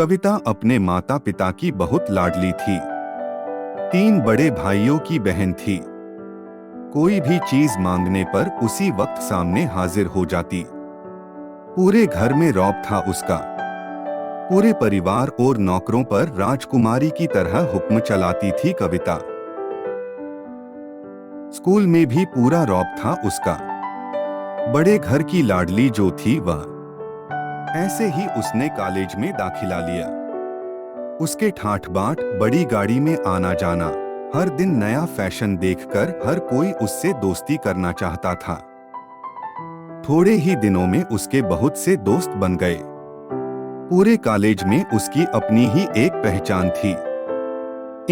कविता अपने माता पिता की बहुत लाडली थी। 3 बड़े भाइयों की बहन थी। कोई भी चीज मांगने पर उसी वक्त सामने हाजिर हो जाती। पूरे घर में रौब था उसका। पूरे परिवार और नौकरों पर राजकुमारी की तरह हुक्म चलाती थी कविता। स्कूल में भी पूरा रौब था उसका। बड़े घर की लाडली जो थी वह। ऐसे ही उसने कॉलेज में दाखिला लिया। उसके ठाठ बाट, बड़ी गाड़ी में आना जाना, हर दिन नया फैशन देखकर हर कोई उससे दोस्ती करना चाहता था। थोड़े ही दिनों में उसके बहुत से दोस्त बन गए। पूरे कॉलेज में उसकी अपनी ही एक पहचान थी।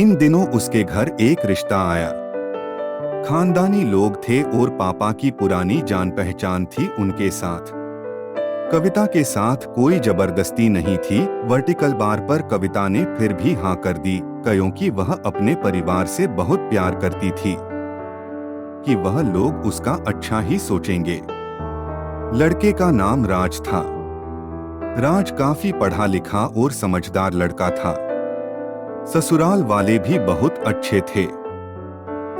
इन दिनों उसके घर एक रिश्ता आया। खानदानी लोग थे और पापा की पुरानी जान पहचान थी उनके साथ। कविता के साथ कोई जबरदस्ती नहीं थी। वर्टिकल बार पर कविता ने फिर भी हाँ कर दी, क्योंकि वह अपने परिवार से बहुत प्यार करती थी कि वह लोग उसका अच्छा ही सोचेंगे। लड़के का नाम राज था। राज काफी पढ़ा लिखा और समझदार लड़का था। ससुराल वाले भी बहुत अच्छे थे।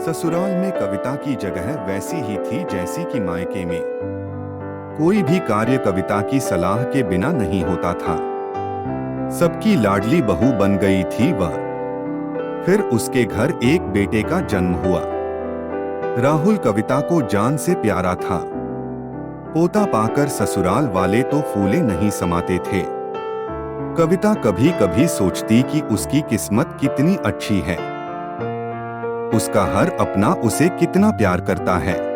ससुराल में कविता की जगह वैसी ही थी जैसी कि मायके में। कोई भी कार्य कविता की सलाह के बिना नहीं होता था। सबकी लाडली बहू बन गई थी वह। फिर उसके घर एक बेटे का जन्म हुआ। राहुल कविता को जान से प्यारा था। पोता पाकर ससुराल वाले तो फूले नहीं समाते थे। कविता कभी कभी सोचती कि उसकी किस्मत कितनी अच्छी है। उसका हर अपना उसे कितना प्यार करता है।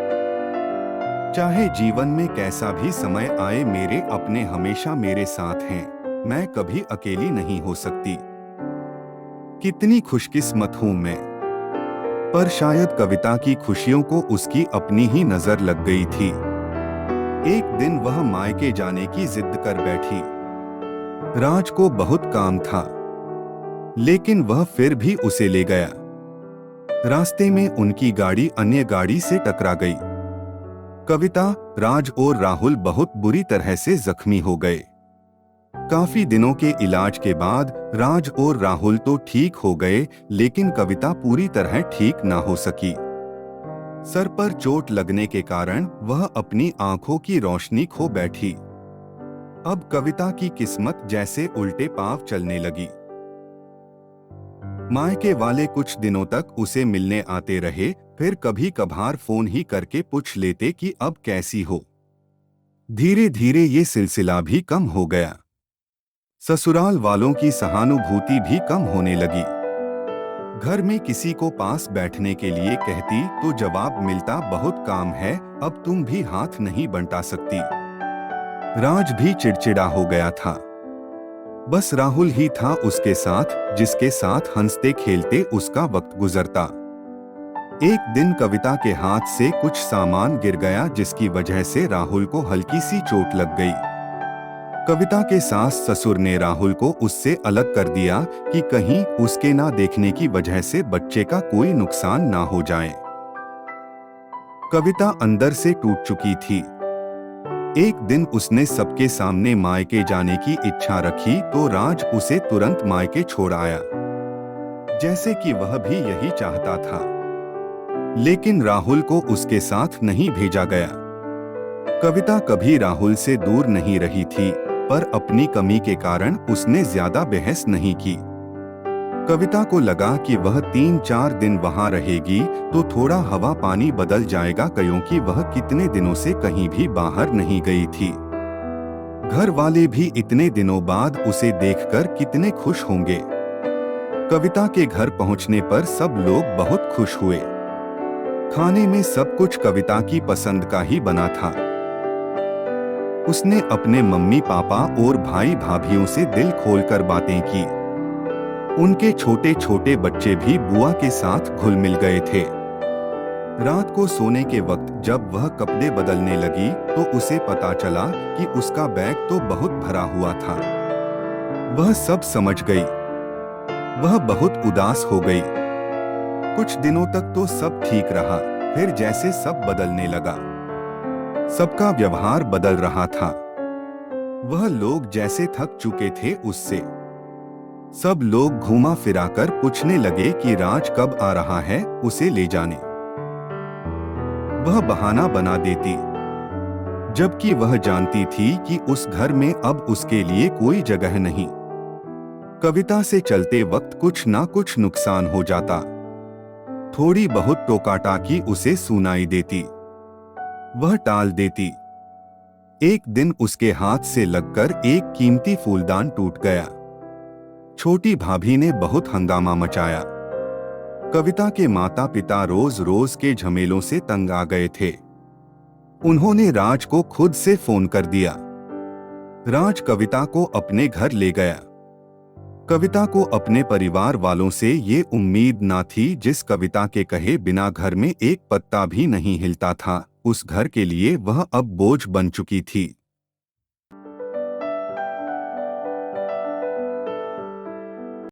चाहे जीवन में कैसा भी समय आए, मेरे अपने हमेशा मेरे साथ हैं। मैं कभी अकेली नहीं हो सकती। कितनी खुशकिस्मत हूं मैं। पर शायद कविता की खुशियों को उसकी अपनी ही नजर लग गई थी। एक दिन वह मायके जाने की जिद कर बैठी। राज को बहुत काम था, लेकिन वह फिर भी उसे ले गया। रास्ते में उनकी गाड़ी अन्य गाड़ी से टकरा गई। कविता, राज और राहुल बहुत बुरी तरह से जख्मी हो गए। काफी दिनों के इलाज के बाद राज और राहुल तो ठीक हो गए, लेकिन कविता पूरी तरह ठीक ना हो सकी। सर पर चोट लगने के कारण वह अपनी आंखों की रोशनी खो बैठी। अब कविता की किस्मत जैसे उल्टे पांव चलने लगी। मायके वाले कुछ दिनों तक उसे मिलने आते रहे, फिर कभी कभार फोन ही करके पूछ लेते कि अब कैसी हो। धीरे धीरे ये सिलसिला भी कम हो गया। ससुराल वालों की सहानुभूति भी कम होने लगी। घर में किसी को पास बैठने के लिए कहती तो जवाब मिलता, बहुत काम है, अब तुम भी हाथ नहीं बंटा सकती। राज भी चिड़चिड़ा हो गया था। बस राहुल ही था उसके साथ, जिसके साथ हंसते खेलते उसका वक्त गुजरता। एक दिन कविता के हाथ से कुछ सामान गिर गया, जिसकी वजह से राहुल को हल्की सी चोट लग गई। कविता के सास ससुर ने राहुल को उससे अलग कर दिया कि कहीं उसके ना देखने की वजह से बच्चे का कोई नुकसान ना हो जाए। कविता अंदर से टूट चुकी थी। एक दिन उसने सबके सामने मायके जाने की इच्छा रखी तो राज उसे तुरंत मायके छोड़ आया, जैसे कि वह भी यही चाहता था। लेकिन राहुल को उसके साथ नहीं भेजा गया। कविता कभी राहुल से दूर नहीं रही थी, पर अपनी कमी के कारण उसने ज्यादा बहस नहीं की। कविता को लगा कि वह 3-4 दिन वहां रहेगी तो थोड़ा हवा पानी बदल जाएगा, क्योंकि वह कितने दिनों से कहीं भी बाहर नहीं गई थी। घर वाले भी इतने दिनों बाद उसे देखकर कितने खुश होंगे। कविता के घर पहुंचने पर सब लोग बहुत खुश हुए। खाने में सब कुछ कविता की पसंद का ही बना था। उसने अपने मम्मी पापा और भाई भाभियों से दिल खोलकर बातें की। उनके छोटे छोटे बच्चे भी बुआ के साथ घुल मिल गए थे। रात को सोने के वक्त जब वह कपड़े बदलने लगी तो उसे पता चला कि उसका बैग तो बहुत भरा हुआ था। वह सब समझ गई। वह बहुत उदास हो गई। कुछ दिनों तक तो सब ठीक रहा, फिर जैसे सब बदलने लगा। सबका व्यवहार बदल रहा था। वह लोग जैसे थक चुके थे उससे। सब लोग घूमा फिराकर पूछने लगे कि राज कब आ रहा है, उसे ले जाने। वह बहाना बना देती, जबकि वह जानती थी कि उस घर में अब उसके लिए कोई जगह नहीं। कविता से चलते वक्त कुछ ना कुछ नुकसान हो जाता। थोड़ी बहुत टोकाटाकी उसे सुनाई देती, वह टाल देती। एक दिन उसके हाथ से लगकर एक कीमती फूलदान टूट गया। छोटी भाभी ने बहुत हंगामा मचाया। कविता के माता पिता रोज रोज के झमेलों से तंग आ गए थे। उन्होंने राज को खुद से फोन कर दिया। राज कविता को अपने घर ले गया। कविता को अपने परिवार वालों से ये उम्मीद ना थी। जिस कविता के कहे बिना घर में एक पत्ता भी नहीं हिलता था, उस घर के लिए वह अब बोझ बन चुकी थी।